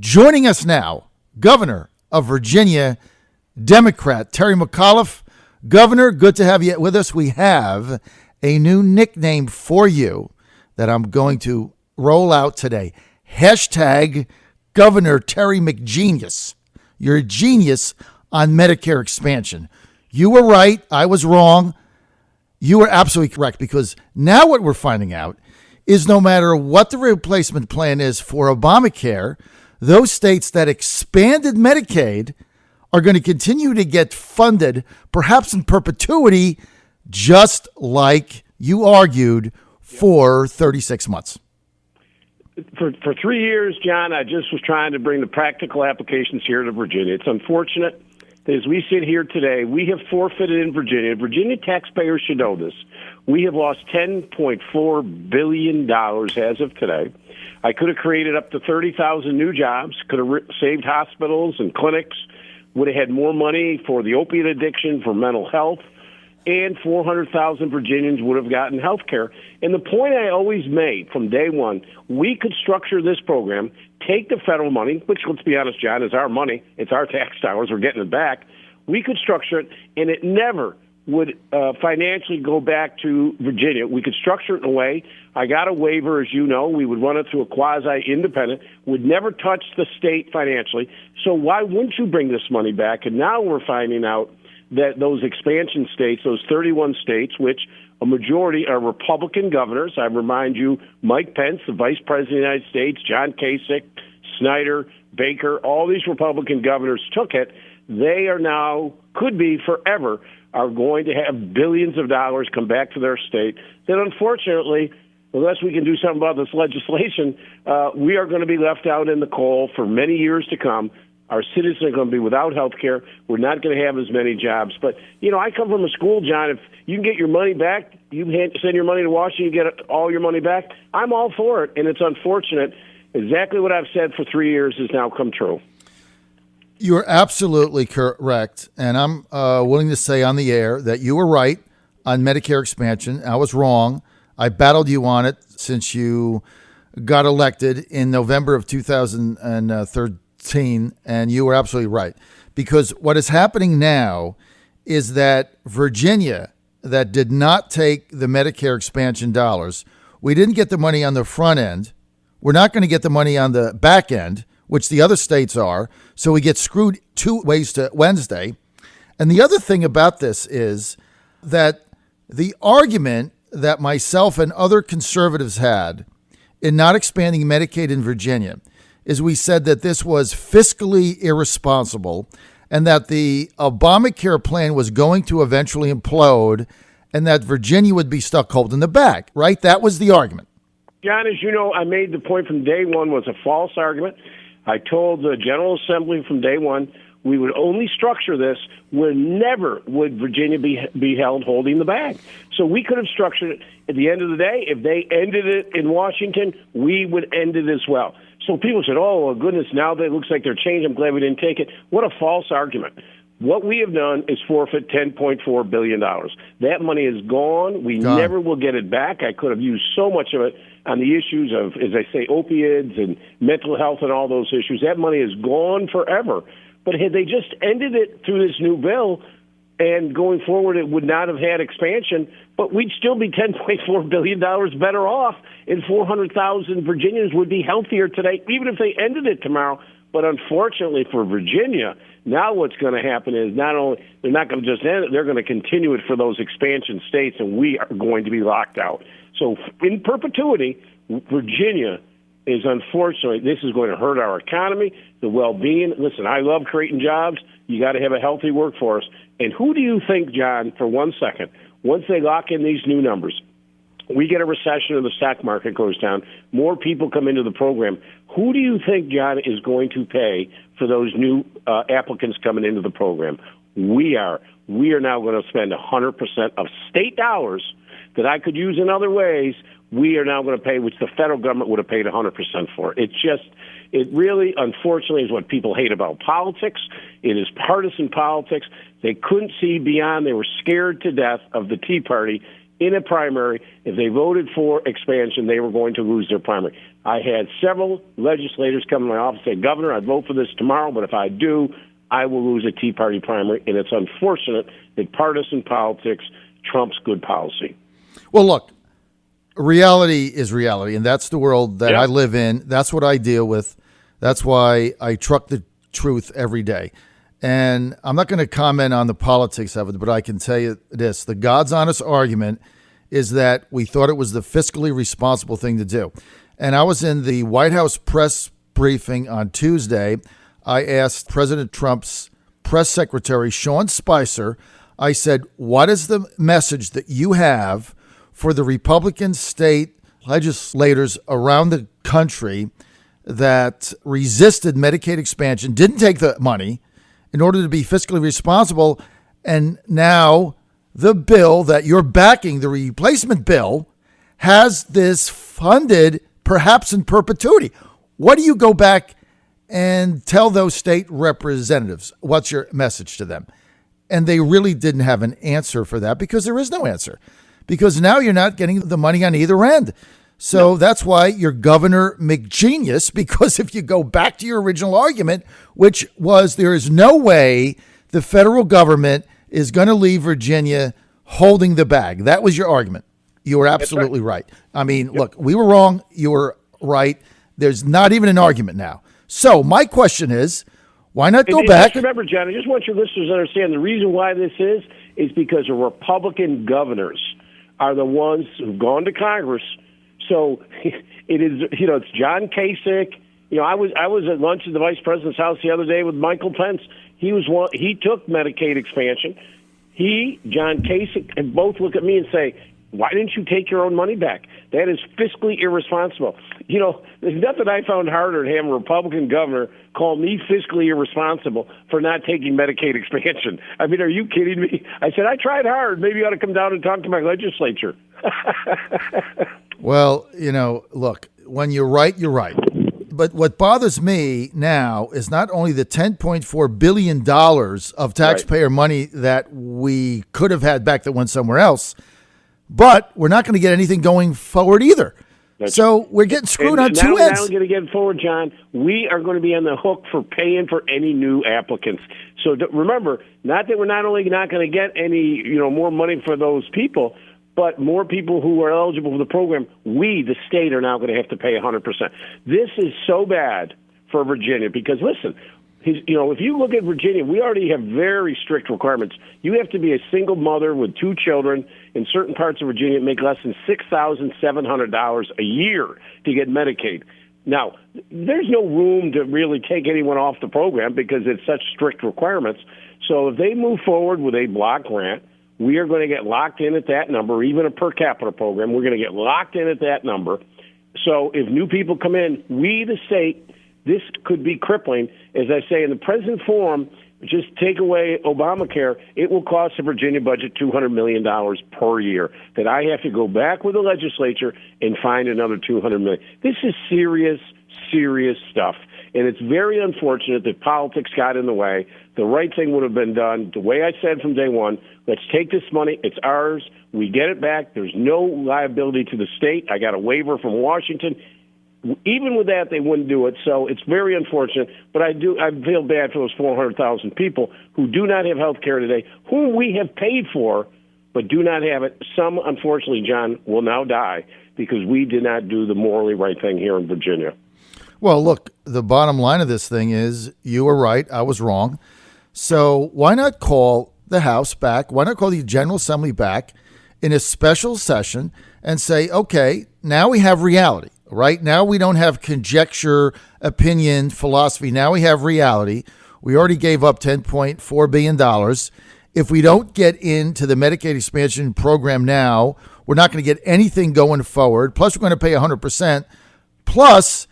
Joining us now, Governor of Virginia, Democrat Terry McAuliffe. Governor, good to have you with us. We have a new nickname for you that I'm going to roll out today. Hashtag Governor Terry McGenius. You're a genius on Medicare expansion. You were right. I was wrong. You were absolutely correct, because now what we're finding out is no matter what the replacement plan is for Obamacare, those states that expanded Medicaid are going to continue to get funded, perhaps in perpetuity, just like you argued for 36 months. For 3 years, John, I just was trying to bring the practical applications here to Virginia. It's unfortunate that as we sit here today, we have forfeited in Virginia. Virginia taxpayers should know this. We have lost $10.4 billion as of today. I could have created up to 30,000 new jobs, could have saved hospitals and clinics, would have had more money for the opiate addiction, for mental health, and 400,000 Virginians would have gotten health care. And the point I always made from day one, we could structure this program, take the federal money, which, let's be honest, John, is our money. It's our tax dollars. We're getting it back. We could structure it, and it never would financially go back to Virginia. We could structure it in a way. I got a waiver, as you know. We would run it through a quasi-independent, would never touch the state financially. So why wouldn't you bring this money back? And now we're finding out that those expansion states, those 31 states, which a majority are Republican governors. I remind you, Mike Pence, the Vice President of the United States, John Kasich, Snyder, Baker, all these Republican governors took it. They are now, could be forever, are going to have billions of dollars come back to their state that, unfortunately, unless we can do something about this legislation, we are going to be left out in the cold for many years to come. Our citizens are going to be without health care. We're not going to have as many jobs. But, you know, I come from a school, John. If you can get your money back, you send your money to Washington, you get all your money back, I'm all for it. And it's unfortunate. Exactly what I've said for 3 years has now come true. You're absolutely correct. And I'm willing to say on the air that you were right on Medicare expansion. I was wrong. I battled you on it since you got elected in November of 2013, and you were absolutely right. Because what is happening now is that Virginia, that did not take the Medicare expansion dollars, we didn't get the money on the front end. We're not going to get the money on the back end, which the other states are. So we get screwed two ways to Wednesday. And the other thing about this is that the argument that myself and other conservatives had in not expanding Medicaid in Virginia is we said that this was fiscally irresponsible and that the Obamacare plan was going to eventually implode and that Virginia would be stuck holding the bag, right? That was the argument. John, as you know, I made the point from day one was a false argument. I told the General Assembly from day one we would only structure this where never would Virginia be held holding the bag. So we could have structured it. At the end of the day, if they ended it in Washington, we would end it as well. So people said, oh, well, goodness, now that it looks like they're changed, I'm glad we didn't take it. What a false argument. What we have done is forfeit $10.4 billion. That money is gone. We never will get it back. I could have used so much of it on the issues of, as I say, opioids and mental health and all those issues. That money is gone forever. But had they just ended it through this new bill and going forward, it would not have had expansion, but we'd still be $10.4 billion better off, and 400,000 Virginians would be healthier today, even if they ended it tomorrow. But unfortunately for Virginia, now what's going to happen is not only they're not going to just end it, they're going to continue it for those expansion states, and we are going to be locked out. So in perpetuity, Virginia is unfortunately, this is going to hurt our economy, the well-being. Listen, I love creating jobs. You got to have a healthy workforce. And who do you think, John, for 1 second, once they lock in these new numbers, we get a recession and the stock market goes down, more people come into the program. Who do you think, John, is going to pay for those new applicants coming into the program? We are. We are now going to spend 100% of state dollars that I could use in other ways. We are now going to pay, which the federal government would have paid 100% for. It really, unfortunately, is what people hate about politics. It is partisan politics. They couldn't see beyond. They were scared to death of the Tea Party in a primary. If they voted for expansion, they were going to lose their primary. I had several legislators come to my office and say, Governor, I'd vote for this tomorrow, but if I do, I will lose a Tea Party primary. And it's unfortunate that partisan politics trumps good policy. Well, look, reality is reality, and that's the world that I live in. That's what I deal with. That's why I truck the truth every day. And I'm not going to comment on the politics of it, but I can tell you this. The God's honest argument is that we thought it was the fiscally responsible thing to do. And I was in the White House press briefing on Tuesday. I asked President Trump's press secretary, Sean Spicer, I said, what is the message that you have for the Republican state legislators around the country that resisted Medicaid expansion, didn't take the money in order to be fiscally responsible, and now the bill that you're backing, the replacement bill, has this funded perhaps in perpetuity? What do you go back and tell those state representatives? What's your message to them? And they really didn't have an answer for that, because there is no answer, because now you're not getting the money on either end. So that's why you're Governor McGenius, because if you go back to your original argument, which was there is no way the federal government is going to leave Virginia holding the bag. That was your argument. You were absolutely right. I mean, look, we were wrong. You were right. There's not even an argument now. So my question is, why not go back? Just remember, John, I just want your listeners to understand the reason why this is because the Republican governors are the ones who've gone to Congress. So it is, it's John Kasich. I was at lunch at the Vice President's house the other day with Michael Pence. He took Medicaid expansion. John Kasich, and both look at me and say, why didn't you take your own money back? That is fiscally irresponsible. There's nothing I found harder than having a Republican governor call me fiscally irresponsible for not taking Medicaid expansion. I mean, are you kidding me? I said, I tried hard. Maybe you ought to come down and talk to my legislature. Well, look, when you're right, you're right. But what bothers me now is not only the $10.4 billion of taxpayer money that we could have had back that went somewhere else, but we're not going to get anything going forward either. So we're getting screwed on two ends. Now we're going to get forward, John. We are going to be on the hook for paying for any new applicants. So remember, not that we're not only not going to get any more money for those people, but more people who are eligible for the program, we, the state, are now going to have to pay 100%. This is so bad for Virginia because, listen, if you look at Virginia, we already have very strict requirements. You have to be a single mother with 2 children in certain parts of Virginia and make less than $6,700 a year to get Medicaid. Now, there's no room to really take anyone off the program because it's such strict requirements. So if they move forward with a block grant, we are going to get locked in at that number, even a per capita program. We're going to get locked in at that number. So if new people come in, we, the state, this could be crippling. As I say in the present form, just take away Obamacare, it will cost the Virginia budget $200 million per year that I have to go back with the legislature and find another $200 million. This is serious, serious stuff. And it's very unfortunate that politics got in the way. The right thing would have been done, the way I said from day one, let's take this money. It's ours. We get it back. There's no liability to the state. I got a waiver from Washington. Even with that, they wouldn't do it. So it's very unfortunate. But I feel bad for those 400,000 people who do not have health care today, whom we have paid for, but do not have it. Some, unfortunately, John, will now die because we did not do the morally right thing here in Virginia. Well, look, the bottom line of this thing is you were right. I was wrong. So why not call the House back? Why not call the General Assembly back in a special session and say, okay, now we have reality, right? Now we don't have conjecture, opinion, philosophy. Now we have reality. We already gave up $10.4 billion. If we don't get into the Medicaid expansion program now, we're not going to get anything going forward. Plus, we're going to pay 100%. Plus,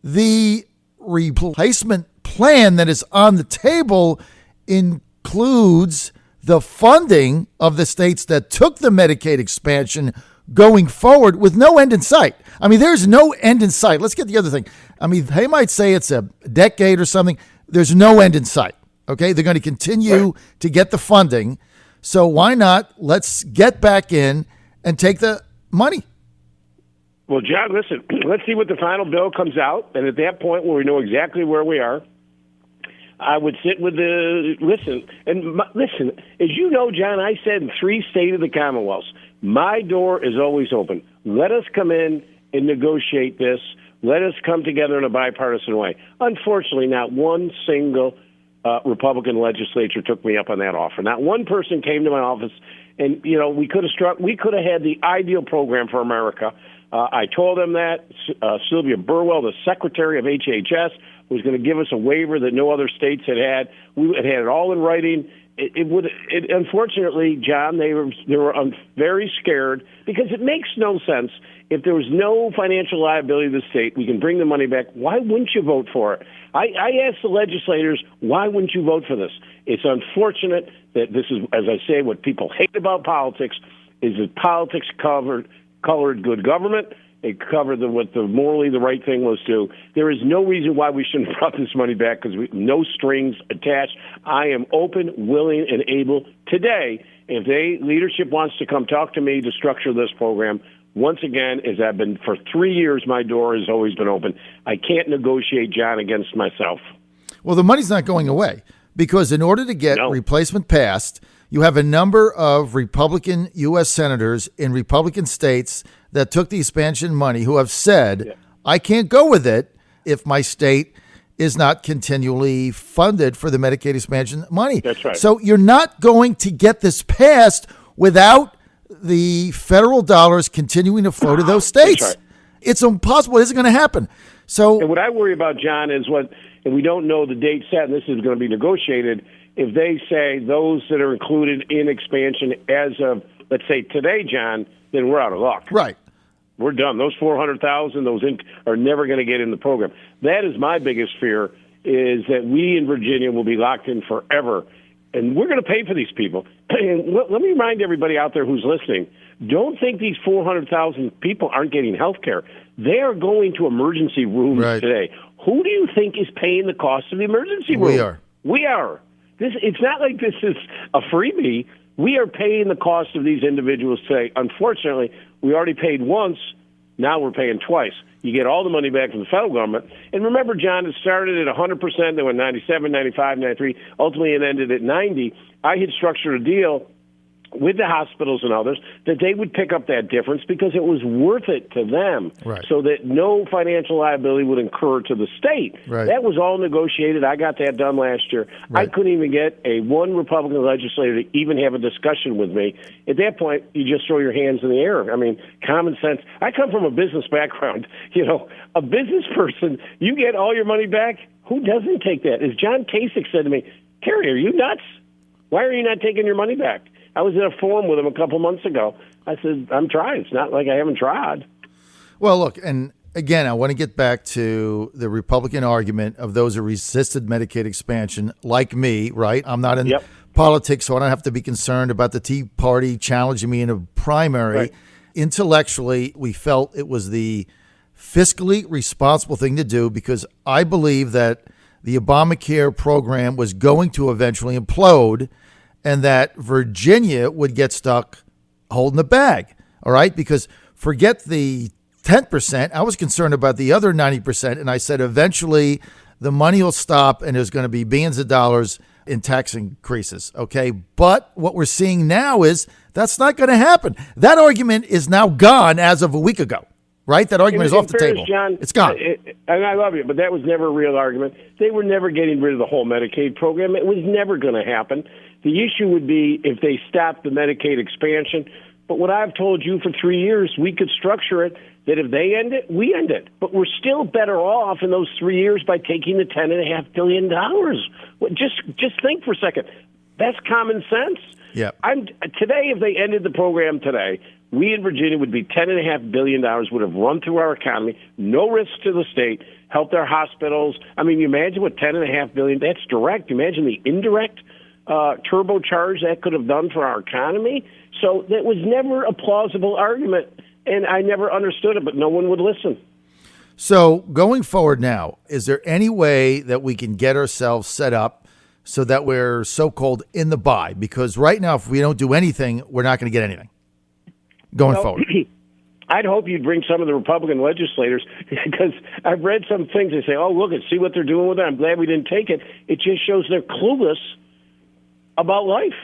the replacement plan that is on the table includes the funding of the states that took the Medicaid expansion going forward with no end in sight. I mean, there's no end in sight. Let's get the other thing. I mean, they might say it's a decade or something. There's no end in sight. Okay, they're going to continue to get the funding. So why not? Let's get back in and take the money. Well, John, listen, let's see what the final bill comes out. And at that point where we know exactly where we are, I would sit with listen, as you know, John, I said in 3 states of the Commonwealths, my door is always open. Let us come in and negotiate this. Let us come together in a bipartisan way. Unfortunately, not one single Republican legislature took me up on that offer. Not one person came to my office, and we could have had the ideal program for America. I told them that Sylvia Burwell, the Secretary of HHS, was going to give us a waiver that no other states had had. We had it all in writing. Unfortunately, John, they were very scared because it makes no sense. If there was no financial liability to the state, we can bring the money back. Why wouldn't you vote for it? I asked the legislators, why wouldn't you vote for this? It's unfortunate that this is, as I say, what people hate about politics is that politics colored good government. It covered what the morally the right thing was to. There is no reason why we shouldn't have brought this money back because no strings attached. I am open, willing, and able today. If leadership wants to come talk to me to structure this program, once again, as I've been for 3 years, my door has always been open. I can't negotiate, John, against myself. Well, the money's not going away because in order to get replacement passed, you have a number of Republican U.S. senators in Republican states that took the expansion money who have said, I can't go with it if my state is not continually funded for the Medicaid expansion money. That's right. So you're not going to get this passed without the federal dollars continuing to flow to those states. That's right. It's impossible. It isn't going to happen. So, and what I worry about, John, is and we don't know the date set, and this is going to be negotiated, if they say those that are included in expansion as of, let's say, today, John, then we're out of luck. Right. We're done. Those 400,000, are never going to get in the program. That is my biggest fear, is that we in Virginia will be locked in forever, and we're going to pay for these people. And let me remind everybody out there who's listening, don't think these 400,000 people aren't getting health care. They are going to emergency rooms today. Who do you think is paying the cost of the emergency room? We are. It's not like this is a freebie. We are paying the cost of these individuals today. Unfortunately, we already paid once. Now we're paying twice. You get all the money back from the federal government. And remember, John, it started at 100%. They went 97, 95, 93. Ultimately, it ended at 90. I had structured a deal with the hospitals and others that they would pick up that difference because it was worth it to them, so that no financial liability would incur to the state. That was all negotiated. I got that done last year. I couldn't even get one Republican legislator to even have a discussion with me. At that point, you just throw your hands in the air. I mean, common sense. I come from a business background. A business person, you get all your money back. Who doesn't take that? As John Kasich said to me, Kerry, are you nuts? Why are you not taking your money back? I was in a forum with him a couple months ago. I said, I'm trying. It's not like I haven't tried. Well, look, and again, I want to get back to the Republican argument of those who resisted Medicaid expansion, like me, right? I'm not in politics, so I don't have to be concerned about the Tea Party challenging me in a primary. Intellectually, we felt it was the fiscally responsible thing to do because I believe that the Obamacare program was going to eventually implode and that Virginia would get stuck holding the bag, all right? Because forget the 10%. I was concerned about the other 90%, and I said eventually the money will stop and there's going to be billions of dollars in tax increases, okay? But what we're seeing now is that's not going to happen. That argument is now gone as of a week ago, right? That argument is off the table. John, it's gone. And I love you, but that was never a real argument. They were never getting rid of the whole Medicaid program. It was never going to happen. The issue would be if they stopped the Medicaid expansion. But what I've told you for 3 years, we could structure it that if they end it, we end it. But we're still better off in those 3 years by taking the $10.5 billion. Just think for a second. That's common sense. Yeah. Today, if they ended the program today, we in Virginia would be $10.5 billion would have run through our economy, no risk to the state, helped our hospitals. I mean, you imagine what $10.5 billion, that's direct. Imagine the indirect turbocharge that could have done for our economy. So that was never a plausible argument, and I never understood it, but no one would listen. So going forward now, is there any way that we can get ourselves set up so that we're so-called in the buy? Because right now, if we don't do anything, we're not going to get anything. going forward. I'd hope you'd bring some of the Republican legislators, because I've read some things. They say, oh, look, and see what they're doing with it. I'm glad we didn't take it. It just shows they're clueless about life.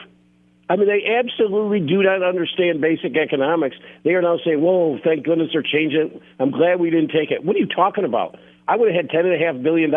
I mean, they absolutely do not understand basic economics. They are now saying, whoa, thank goodness they're changing it. I'm glad we didn't take it. What are you talking about? I would have had $10.5 billion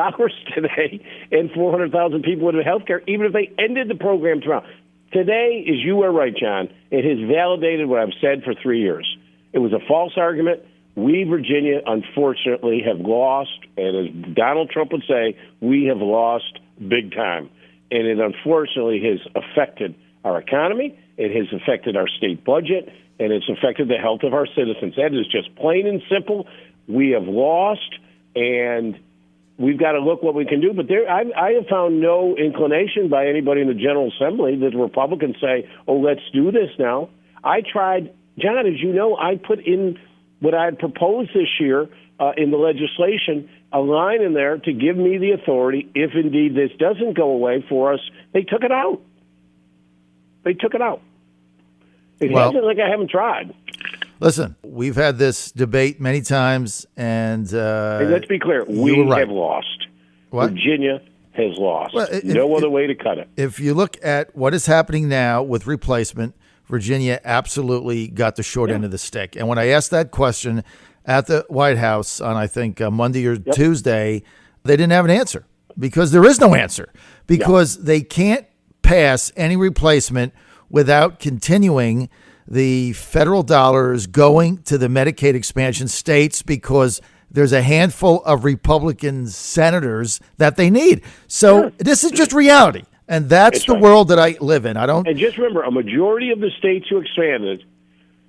today, and 400,000 people would have health care, even if they ended the program tomorrow. Today, as you are right, John, it has validated what I've said for 3 years. It was a false argument. We, Virginia, unfortunately, have lost, and as Donald Trump would say, we have lost big time. And it unfortunately has affected our economy, it has affected our state budget, and it's affected the health of our citizens. That is just plain and simple. We have lost, and we've got to look what we can do. But I have found no inclination by anybody in the General Assembly that the Republicans say, oh, let's do this now. I tried, John, as you know, I put in what I had proposed this year in the legislation, a line in there to give me the authority, if indeed this doesn't go away for us. They took it out. They took it out. It hasn't like I haven't tried. Listen, we've had this debate many times, and let's be clear, we have lost. What? Virginia has lost. Well, no other way to cut it. If you look at what is happening now with replacement, Virginia absolutely got the short end of the stick. And when I asked that question at the White House on, I think, Monday or Tuesday, they didn't have an answer, because there is no answer, because they can't pass any replacement without continuing the federal dollars going to the Medicaid expansion states, because there's a handful of Republican senators that they need. So this is just reality. And that's the world that I live in. And just remember, a majority of the states who expanded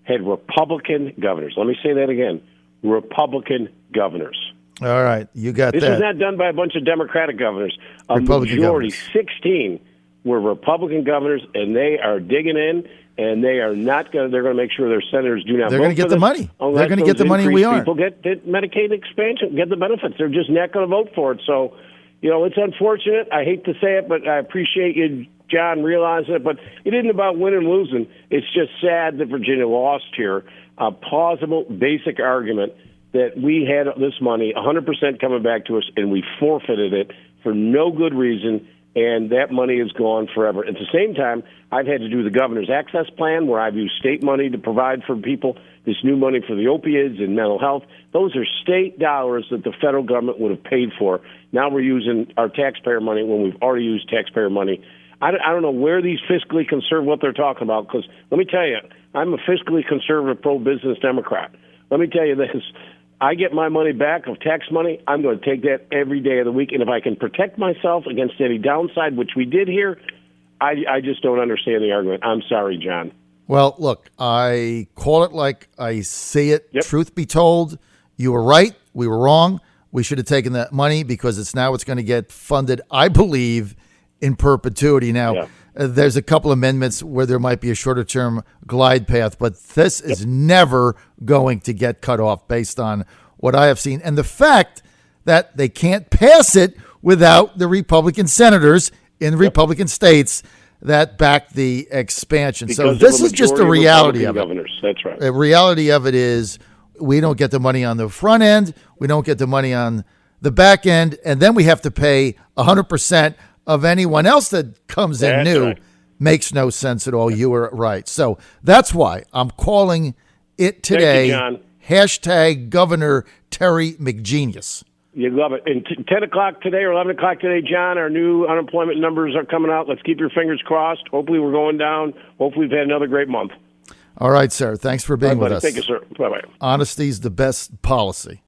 had Republican governors. Let me say that again. Republican governors. All right. You got this that. This was not done by a bunch of Democratic governors. A Republican majority, governors. 16, were Republican governors, and they are digging in, and they are not going. They're going to make sure their senators do not. They're going to get the money. They're going to get the money we aren't. People get Medicaid expansion, get the benefits. They're just not going to vote for it. So, you know, it's unfortunate. I hate to say it, but I appreciate you, John, realizing it. But it isn't about winning and losing. It's just sad that Virginia lost here. A plausible, basic argument that we had this money 100% coming back to us, and we forfeited it for no good reason. And that money is gone forever. At the same time, I've had to do the governor's access plan, where I've used state money to provide for people this new money for the opioids and mental health. Those are state dollars that the federal government would have paid for. Now we're using our taxpayer money when we've already used taxpayer money. I don't know where these fiscally conservative, what they're talking about, because let me tell you, I'm a fiscally conservative, pro-business Democrat. Let me tell you this. I get my money back of tax money, I'm going to take that every day of the week. And if I can protect myself against any downside, which we did here, I just don't understand the argument. I'm sorry, John. Well, look, I call it like I see it. Yep. Truth be told, you were right. We were wrong. We should have taken that money, because it's going to get funded, I believe, in perpetuity. Now, there's a couple amendments where there might be a shorter term glide path, but this is never going to get cut off based on what I have seen. And the fact that they can't pass it without the Republican senators in the Republican states that back the expansion. Because so this is just the reality of it. Governors. That's right. The reality of it is we don't get the money on the front end. We don't get the money on the back end. And then we have to pay 100% of anyone else that comes in new. Right. Makes no sense at all. You were right. So that's why I'm calling it today. Thank you, John. Hashtag Governor Terry McGenius. You love it. And 10 o'clock today or 11 o'clock today, John, our new unemployment numbers are coming out. Let's keep your fingers crossed. Hopefully we're going down. Hopefully we've had another great month. All right, sir. Thanks for being with us. Thank you, sir. Bye-bye. Honesty's the best policy.